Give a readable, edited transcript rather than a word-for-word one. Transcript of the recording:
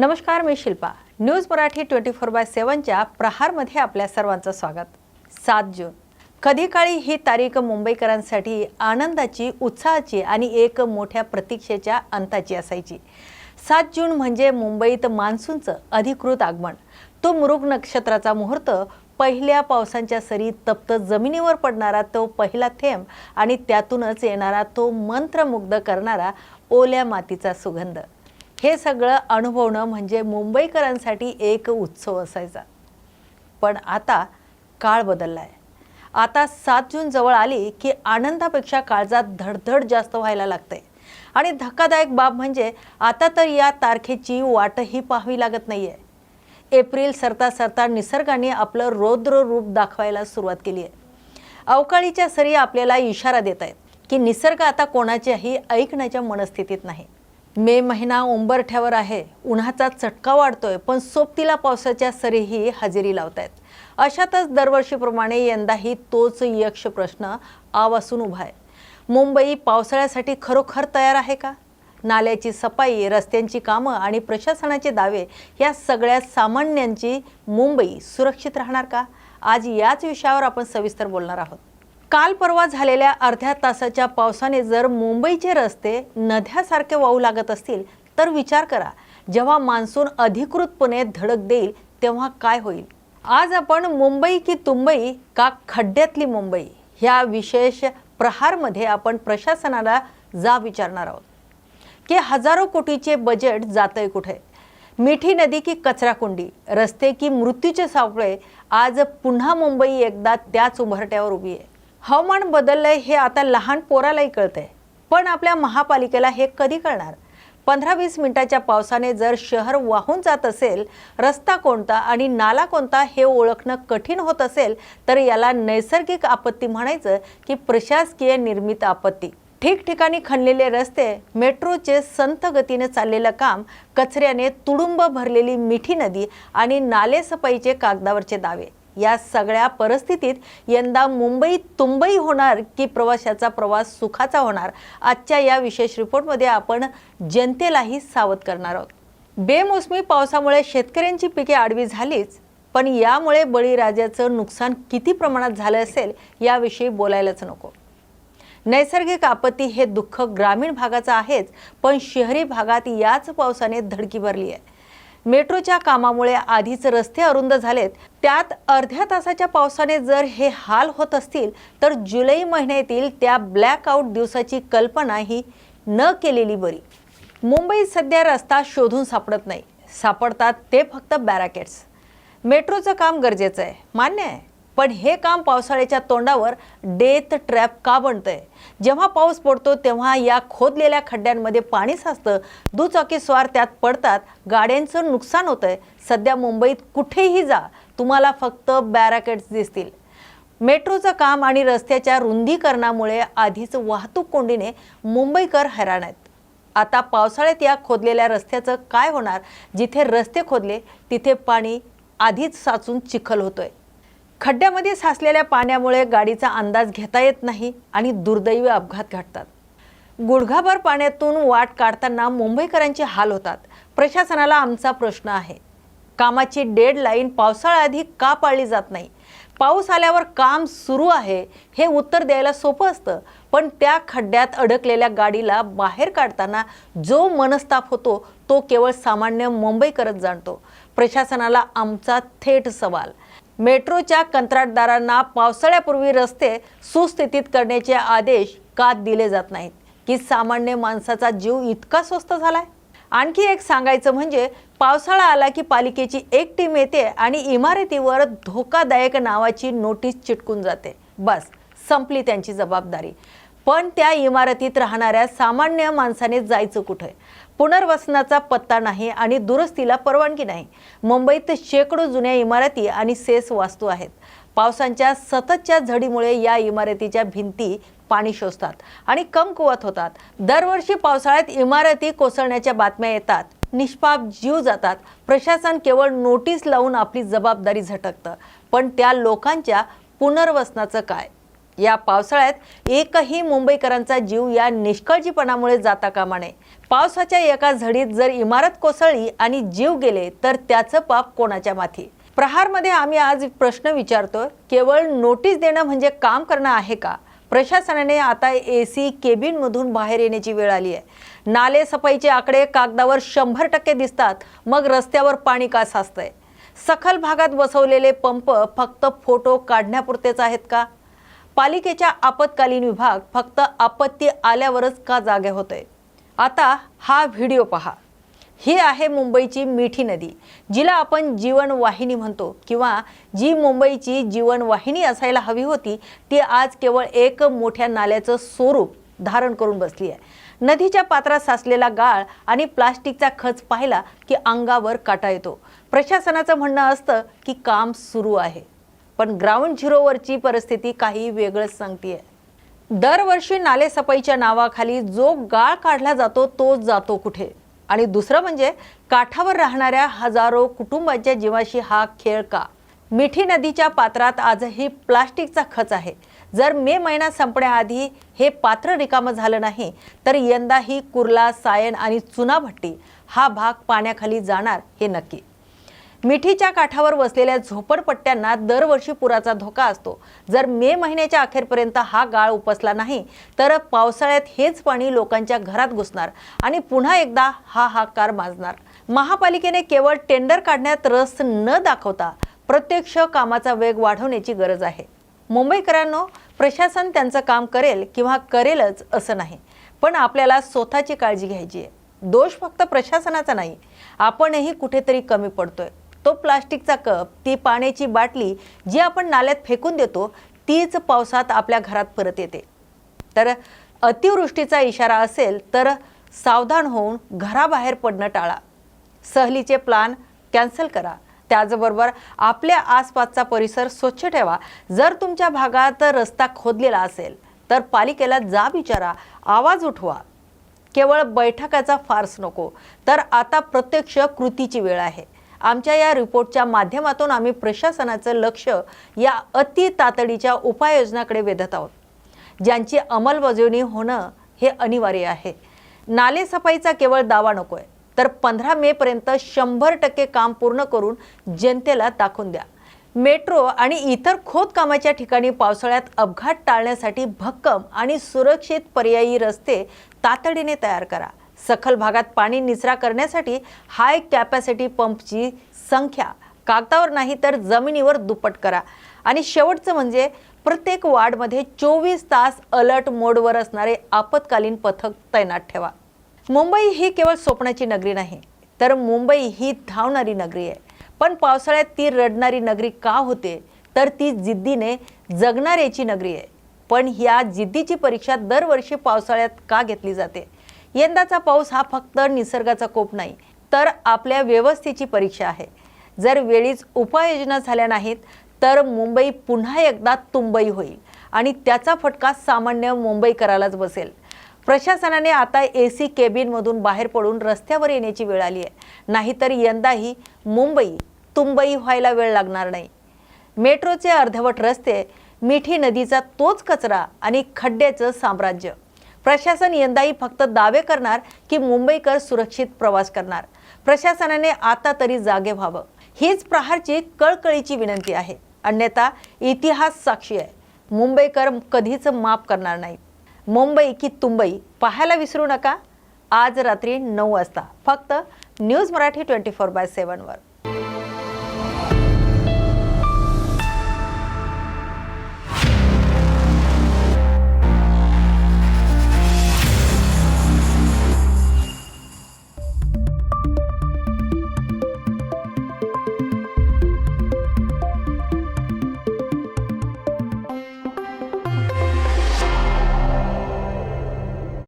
नमस्कार, मी शिल्पा. न्यूज मराठी 24/7च्या प्रहारमध्ये आपल्या सर्वांचं स्वागत. 7 जून कधी काळी ही तारीख मुंबईकरांसाठी आनंदाची, उत्साहाची आणि एक मोठ्या प्रतीक्षेच्या अंताची असायची. 7 जून म्हणजे मुंबईत मान्सूनचं अधिकृत आगमन. तो मृग नक्षत्राचा मुहूर्त, पहिल्या पावसांच्या सरी, तप्त जमिनीवर पडणारा तो पहिला थेंब आणि त्यातूनच येणारा तो मंत्रमुग्ध करणारा ओल्या मातीचा सुगंध. हे सगळं अनुभवणं म्हणजे मुंबईकरांसाठी एक उत्सव असायचा. पण आता काळ बदललाय. आता 7 जून जवळ आली की आनंदापेक्षा काळजात धडधड जास्त व्हायला लागते. आणि धक्कादायक बाब म्हणजे आता तर या तारखेची वाटही पाहावी लागत नाहीये. एप्रिल सरता सरता निसर्गाने आपलं रौद्र रूप दाखवायला सुरुवात केली आहे. अवकाळीच्या सरी आपल्याला इशारा देत आहेत की निसर्ग आता कोणाच्याही ऐकण्याच्या मनस्थितीत नाही. मे महिना उंबरठ्यावर आहे. उन्हाचा चटका वाढतोय, पण सोबतीला पावसाच्या सरीही हजेरी लावतायत. अशातच दरवर्षीप्रमाणे यंदाही तोच यक्ष प्रश्न आवासून उभा आहे. मुंबई पावसाळ्यासाठी खरोखर तयार आहे का? नाल्याची सफाई, रस्त्यांची कामं आणि प्रशासनाचे दावे या सगळ्या सामान्यांची मुंबई सुरक्षित राहणार का? आज याच विषयावर आपण सविस्तर बोलणार आहोत. काल परवा झालेल्या अर्ध्या तासाच्या पावसाने जर मुंबईचे रस्ते नद्यासारखे वाहू लागत असतील तर विचार करा, जेव्हा मान्सून अधिकृतपणे धडक देईल तेव्हा काय होईल. आज आपण मुंबई की तुंबई का खड्ड्यातली मुंबई ह्या विशेष प्रहारमध्ये आपण प्रशासनाला विचारणार आहोत की हजारो कोटीचे बजेट जातंय कुठे? मिठी नदी की कचराकुंडी, रस्ते की मृत्यूचे सापळे. आज पुन्हा मुंबई एकदा त्याच उंबरठ्यावर उभी आहे. हवामान बदललंय हे आता लहान पोरालाही कळतंय, पण आपल्या महापालिकेला हे कधी कळणार? 15-20 मिनिटाच्या पावसाने जर शहर वाहून जात असेल, रस्ता कोणता आणि नाला कोणता हे ओळखणं कठीण होत असेल, तर याला नैसर्गिक आपत्ती म्हणायचं की प्रशासकीय निर्मित आपत्ती? ठिकठिकाणी खणलेले रस्ते, मेट्रोचे संथ गतीने चाललेलं काम, कचऱ्याने तुडुंब भरलेली मिठी नदी आणि नालेसफाईचे कागदावरचे दावे, या सगळ्या परिस्थितीत यंदा मुंबई तुंबई होणार की प्रवाशाचा प्रवास सुखाचा होणार? आजच्या या विशेष रिपोर्टमध्ये आपण जनतेलाही सावध करणार आहोत. बेमोसमी पावसामुळे शेतकऱ्यांची पिके आडवी झालीच, पण यामुळे बळीराजाचं नुकसान किती प्रमाणात झालं असेल याविषयी बोलायलाच नको. नैसर्गिक आपत्ती हे दुःख ग्रामीण भागाचं आहेच, पण शहरी भागात याच पावसाने धडकी भरली आहे. मेट्रोच्या कामामुळे आधीच रस्ते अरुंद झालेत, त्यात अर्ध्या तासाच्या पावसाने जर हे हाल होत असतील तर जुलै महिन्यातील त्या ब्लॅकआउट दिवसाची कल्पनाही न केलेली बरी. मुंबईत सध्या रस्ता शोधून सापडत नाही. सापडतात ते फक्त बॅरिकेड्स. मेट्रोचं काम गरजेचं आहे, मान्य आहे, पण हे काम पावसाळ्याच्या तोंडावर डेथ ट्रॅप का बनतंय? जेव्हा पाऊस पडतो तेव्हा या खोदलेल्या खड्ड्यांमध्ये पाणी साचतं, दुचाकी स्वार त्यात पडतात, गाड्यांचं नुकसान होतंय. सध्या मुंबईत कुठेही जा, तुम्हाला फक्त बॅरिकेड्स दिसतील. मेट्रोचं काम आणि रस्त्याच्या रुंदीकरणामुळे आधीच वाहतूक कोंडीने मुंबईकर हैराण आहेत. आता पावसाळ्यात या खोदलेल्या रस्त्याचं काय होणार? जिथे रस्ते खोदले तिथे पाणी आधीच साचून चिखल होतोय. खड्ड्यामध्ये साचलेल्या पाण्यामुळे गाडीचा अंदाज घेता येत नाही आणि दुर्दैवी अपघात घडतात. गुडघाभर पाण्यातून वाट काढताना मुंबईकरांचे हाल होतात. प्रशासनाला आमचा प्रश्न आहे, कामाची डेडलाईन पावसाळ्याआधी का पाळली जात नाही? पाऊस आल्यावर काम सुरू आहे हे उत्तर द्यायला सोपं असतं, पण त्या खड्ड्यात अडकलेल्या गाडीला बाहेर काढताना जो मनस्ताप होतो तो केवळ सामान्य मुंबईकरच जाणतो. प्रशासनाला आमचा थेट सवाल, मेट्रोच्या कंत्राटदारांना पावसाळ्यापूर्वी रस्ते सुस्थितीत करण्याचे आदेश का दिले जात नाहीत? की सामान्य माणसाचा जीव इतका स्वस्त झालाय? आणखी एक सांगायचं म्हणजे पावसाळा आला की पालिकेची एक टीम येते आणि इमारतीवर धोकादायक नावाची नोटीस चिटकून जाते. बस, संपली त्यांची जबाबदारी. पण त्या इमारतीत राहणाऱ्या सामान्य माणसाने जायचं कुठे? पुनर्वसनाचा पत्ता नाही आणि दुरुस्तीला परवानगी नाही. मुंबईत शेकडो जुन्या इमारती आणि सेस वास्तू आहेत. पावसांच्या सततच्या झडीमुळे या इमारतीच्या भिंती पाणी शोषतात आणि कमकुवत होतात. दरवर्षी पावसाळ्यात इमारती कोसळण्याच्या बातम्या येतात, निष्पाप जीव जातात. प्रशासन केवळ नोटीस लावून आपली जबाबदारी झटकतं, पण त्या लोकांच्या पुनर्वसनाचं काय? या पावसाळ्यात एकही मुंबईकरांचा जीव या निष्काळजीपणामुळे जाता कामा नये। पावसाच्या एका झडीत जर इमारत कोसळली आणि जीव गेले तर त्याचं पाप कोणाच्या माथी? प्रहारमध्ये आम्ही आज प्रश्न विचारतो, केवळ नोटीस देणं म्हणजे काम करणं आहे का? प्रशासनाने आता एसी केबिनमधून बाहेर येण्याची वेळ आली आहे। नाले सफाईचे आकडे कागदावर 100% दिसतात, मग रस्त्यावर पाणी का साचतंय? सखल भागात बसवलेले पंप फक्त फोटो काढण्यापुरतेच आहेत का? पालिकेच्या आपत्कालीन विभाग फक्त आपत्ती आल्यावरच का जागे होतोय? आता हा व्हिडिओ पहा। ही आहे मुंबईची मिठी नदी, जिला आपण जीवनवाहिनी म्हणतो, किंवा जी मुंबईची जीवनवाहिनी असायला हवी होती ती आज केवळ एक मोठ्या नाल्याचं स्वरूप धारण करून बसली आहे। नदीच्या पात्रात साचलेला गाळ आणि प्लास्टिकचा खच पाहिला की अंगावर काटा येतो। प्रशासनाचं म्हणणं असतं की काम सुरू आहे, पण ग्राउंड झिरोवरची परिस्थिती काही वेगळंच सांगतेय। दरवर्षी नाले सफाईच्या नावाखाली जो गाळ काढला जातो तो जातो कुठे? आणि दुसरं म्हणजे काठावर राहणाऱ्या हजारो कुटुंबांच्या जीवाशी हा खेळ का? मिठी नदीच्या पात्रात आजही प्लास्टिकचा खच आहे। जर मे महिना संपण्याआधी हे पात्र रिकामं झालं नाही तर यंदाही कुर्ला, सायन आणि चुनाभट्टी हा भाग पाण्याखाली जाणार हे नक्की। मिठीच्या काठावर वसलेल्या झोपडपट्ट्यांना दरवर्षी पुराचा धोका असतो। जर मे महिन्याच्या अखेरपर्यंत हा गाळ उपसला नाही तर पावसाळ्यात हेच पाणी लोकांच्या घरात घुसणार आणि पुन्हा एकदा हाहाकार माजणार। महापालिकेने केवळ टेंडर काढण्यात रस न दाखवता प्रत्यक्ष कामाचा वेग वाढवण्याची गरज आहे। मुंबईकरांनो, प्रशासन त्यांचं काम करेल किंवा करेलच असं नाही, पण आपल्याला स्वतःची काळजी घ्यायची आहे। दोष फक्त प्रशासनाचा नाही, आपणही कुठेतरी कमी पडतोय। तो प्लास्टिकचा कप, ती पाण्याची बाटली जी आपण नाल्यात फेकून देतो, तीच पावसात आपल्या घरात परत येते। तर अतिवृष्टीचा इशारा असेल तर सावधान होऊन घराबाहेर पडणं टाळा। सहलीचे प्लान कॅन्सल करा। त्याचबरोबर आपल्या आसपासचा परिसर स्वच्छ ठेवा। जर तुमच्या भागात रस्ता खोदलेला असेल तर पालिकेला जाब विचारा, आवाज उठवा। केवळ बैठकाचा फार्स नको, तर आता प्रत्यक्ष कृतीची वेळ आहे। आमच्या या रिपोर्टच्या माध्यमातून आम्ही प्रशासनाचं लक्ष या अति तातडीच्या उपाययोजनाकडे वेधत आहोत, ज्यांची अंमलबजावणी होणं हे अनिवार्य आहे। नाले सफाईचा केवळ दावा नकोय, तर 15 मे पर्यंत 100% काम पूर्ण करून जनतेला दाखवून द्या। मेट्रो आणि इतर खोदकामाच्या ठिकाणी पावसाळ्यात अपघात टाळण्यासाठी भक्कम आणि सुरक्षित पर्यायी रस्ते तातडीने तयार करा। सखल भागात पाणी निचरा करण्यासाठी हाय कॅपॅसिटी पंपची संख्या कागदावर नाही तर जमिनीवर दुप्पट करा। आणि शेवटचं म्हणजे प्रत्येक वार्डमध्ये 24 तास अलर्ट मोडवर असणारे आपत्कालीन पथक तैनात ठेवा। मुंबई ही केवळ स्वप्नाची नगरी नाही, तर मुंबई ही धावणारी नगरी आहे। पण पावसाळ्यात ती रडणारी नगरी का होते? तर ती जिद्दीने जगणाऱ्याची नगरी आहे। पण ह्या जिद्दीची परीक्षा दरवर्षी पावसाळ्यात का घेतली जाते? यंदाचा पाऊस हा फक्त निसर्गाचा कोप नाही, तर आपल्या व्यवस्थेची परीक्षा आहे। जर वेळीच उपाययोजना झाल्या नाहीत तर मुंबई पुन्हा एकदा तुंबई होईल आणि त्याचा फटका सामान्य मुंबईकरालाच बसेल। प्रशासनाने आता एसी केबिनमधून बाहेर पडून रस्त्यावर येण्याची वेळ आली आहे, नाहीतर यंदाही मुंबई तुंबई व्हायला वेळ लागणार नाही। मेट्रोचे अर्धवट रस्ते, मिठी नदीचा तोच कचरा आणि खड्ड्याचं साम्राज्य। प्रशासन यंदाही फक्त दावे करणार की मुंबईकर सुरक्षित प्रवास करणार। प्रशासनाने आता तरी जागे व्हावं, हीच प्रहारची कळकळीची विनंती आहे। अन्यथा इतिहास साक्षी आहे, मुंबईकर कधीच माफ करणार नाहीत। मुंबई की तुंबई पाहायला विसरू नका, आज रात्री 9 वाजता फक्त न्यूज मराठी 24/7 वर।